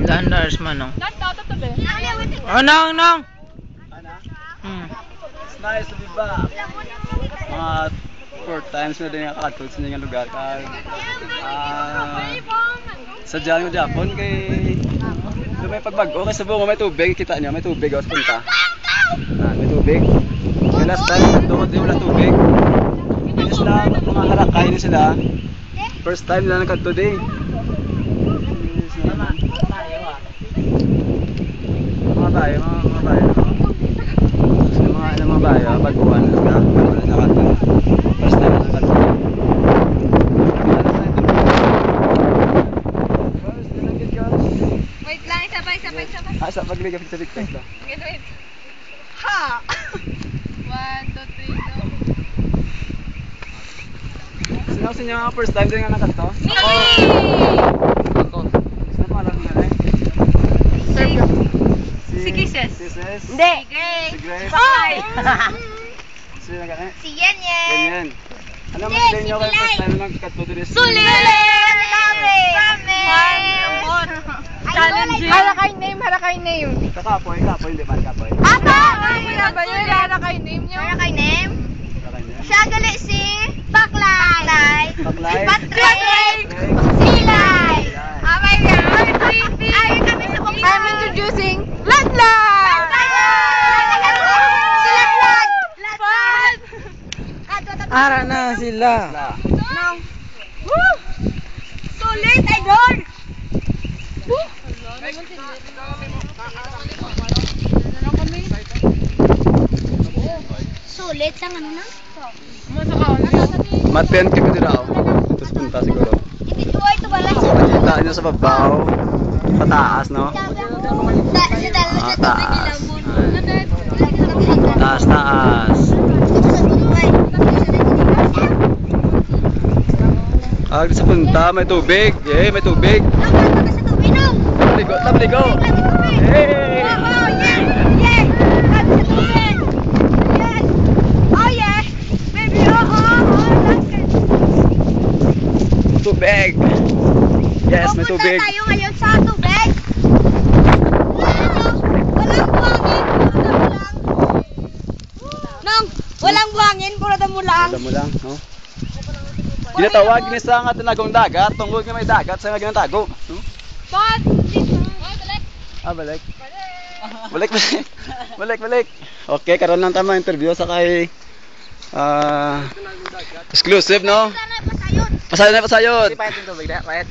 $8 man, no? Oh, nong, nong! It's nice to be back. Mga 4 times na din nakakatod sa niyang lugar. Sadya ng Japon kay may pagbago kasi buong may tubig, kita niyo may tubig sa punta. May tubig. May last time doon di wala tubig. Hindi sila mga harakay na sila. First time nila nagkadto today. Mga bayo. Mga bayo, baguhan sila. First time nila nagkadto. Wait lang, sabay. Sa pagligay sa picture ba? Wait. Ha! 1, 2, 3, go. Sino sa inyo ang first time din nga nagkadto? Me! Ako. Sino pangalan mo na Si Kisses. Kisses. Hindi. Si Grace. Hoy! Sino nga eh? Si Yen. Ganyan. Ano mo sa inyo kayo first time nagkadto dito? Sulit! Kami! Challenging. Harakay name. Kapoy, hindi man kapoy. Apa! Ano ba yun? Harakay name nyo? Harakay name? Siya gali si Baklay. Baklay. Patrick. Silay. Amay nga. Ayun kami sa kumita. I'm introducing Ladlad. Si Ladlad. Ara na sila. Woo! Sulit, idol! Sulit sang ano na? Maten kami dito raw. Tapos punta siguro. Ito bala. So nakita niyo sa babaw. Pataas no? Taas. Taas. Sa punta may tubig. May tubig. Tabligo. Hey! Tubig. Yes, may tubig. Tayo ngayon sa tubig. Walang buhangin, puro damo lang. Damo lang, no? Ginatawag ni sa nga tinagong dagat, tungkol nga may dagat sa nga ginatago. No? But, Balik. Balik. Okay, karon lang tama interview sa kay exclusive, no? sana pasayod. Pasayod. Pahit yung tubig na, pahit.